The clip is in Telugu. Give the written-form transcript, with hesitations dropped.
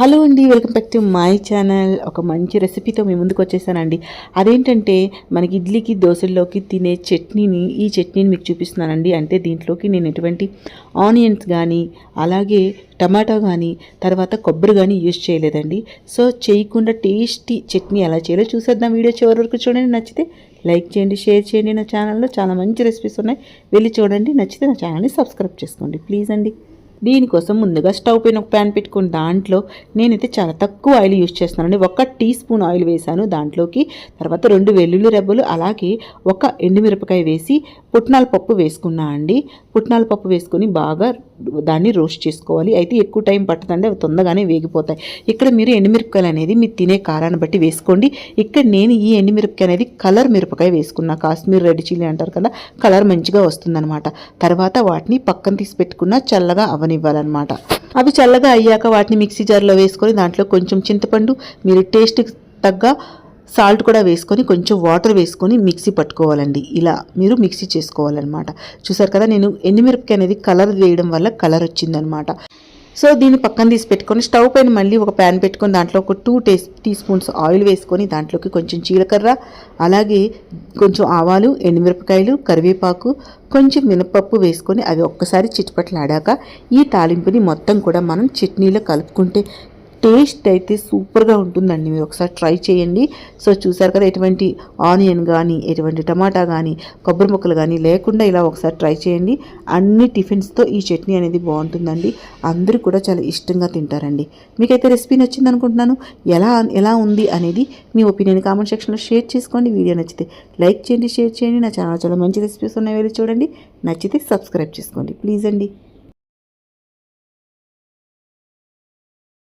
హలో అండి, welcome back to my channel. ఒక మంచి రెసిపీతో మీ ముందుకు వచ్చేసానండి. అదేంటంటే మనకి ఇడ్లీకి దోశల్లోకి తినే ఈ చట్నీని మీకు చూపిస్తున్నానండి. అంటే దీంట్లోకి నేను ఎటువంటి ఆనియన్స్ కానీ అలాగే టమాటో కానీ తర్వాత కొబ్బరి కానీ యూజ్ చేయలేదండి. సో చేయకుండా టేస్టీ చట్నీ ఎలా చేయాలో చూసేద్దాం. వీడియో చివరి వరకు చూడండి. నచ్చితే లైక్ చేయండి, షేర్ చేయండి. నా ఛానల్లో చాలా మంచి రెసిపీస్ ఉన్నాయి, వెళ్ళి చూడండి. నచ్చితే నా ఛానల్ని సబ్స్క్రైబ్ చేసుకోండి ప్లీజ్ అండి. దీనికోసం ముందుగా స్టవ్ పైన ఒక ప్యాన్ పెట్టుకుని దాంట్లో నేనైతే చాలా తక్కువ ఆయిల్ యూజ్ చేస్తున్నానండి. 1 టీ స్పూన్ ఆయిల్ వేసాను దాంట్లోకి. తర్వాత 2 వెల్లుల్లి రెబ్బలు అలాగే 1 ఎండుమిరపకాయ వేసి పుట్నాల పప్పు వేసుకున్నా అండి. పుట్నాల పప్పు వేసుకొని బాగా దాన్ని రోస్ట్ చేసుకోవాలి. అయితే ఎక్కువ టైం పట్టదండి, అవి తొందరగానే వేగిపోతాయి. ఇక్కడ మీరు ఎండుమిరపకాయలు అనేది మీరు తినే కారాన్ని బట్టి వేసుకోండి. ఇక్కడ నేను ఈ ఎండుమిరపకాయ అనేది కలర్ మిరపకాయ వేసుకున్నా, కాశ్మీర్ రెడ్ చిల్లీ అంటారు కదా, కలర్ మంచిగా వస్తుందన్నమాట. తర్వాత వాటిని పక్కన తీసి పెట్టుకున్న చల్లగా అవనివ్వాలన్నమాట. అవి చల్లగా అయ్యాక వాటిని మిక్సీ జార్లో వేసుకొని దాంట్లో కొంచెం చింతపండు, మీరు టేస్ట్కి తగ్గ సాల్ట్ కూడా వేసుకొని కొంచెం వాటర్ వేసుకొని మిక్సీ పట్టుకోవాలండి. ఇలా మీరు మిక్సీ చేసుకోవాలన్నమాట. చూసారు కదా, నేను ఎండుమిరపకాయ అనేది కలర్ వేయడం వల్ల కలర్ వచ్చిందనమాట. సో దీన్ని పక్కన తీసి పెట్టుకొని స్టవ్ పైన మళ్ళీ ఒక ప్యాన్ పెట్టుకొని దాంట్లో ఒక 2 టీ స్పూన్స్ ఆయిల్ వేసుకొని దాంట్లోకి కొంచెం జీలకర్ర అలాగే కొంచెం ఆవాలు, ఎండుమిరపకాయలు, కరివేపాకు, కొంచెం మినపప్పు వేసుకొని అవి ఒక్కసారి చిట్పట్లాడాక ఈ తాలింపుని మొత్తం కూడా మనం చట్నీలో కలుపుకుంటే టేస్ట్ అయితే సూపర్గా ఉంటుందండి. మీరు ఒకసారి ట్రై చేయండి. సో చూసారు కదా, ఎటువంటి ఆనియన్ కానీ ఎటువంటి టమాటా కానీ కొబ్బరి ముక్కలు కానీ లేకుండా ఇలా ఒకసారి ట్రై చేయండి. అన్ని టిఫిన్స్తో ఈ చట్నీ అనేది బాగుంటుందండి. అందరూ కూడా చాలా ఇష్టంగా తింటారండి. మీకైతే రెసిపీ నచ్చింది అనుకుంటున్నాను. ఎలా ఉంది అనేది మీ ఒపీనియన్ కామెంట్ సెక్షన్లో షేర్ చేసుకోండి. వీడియో నచ్చితే లైక్ చేయండి, షేర్ చేయండి. నా ఛానల్ చాలా మంచి రెసిపీస్ ఉన్నాయి, వెళ్ళి చూడండి. నచ్చితే సబ్స్క్రైబ్ చేసుకోండి ప్లీజ్ అండి.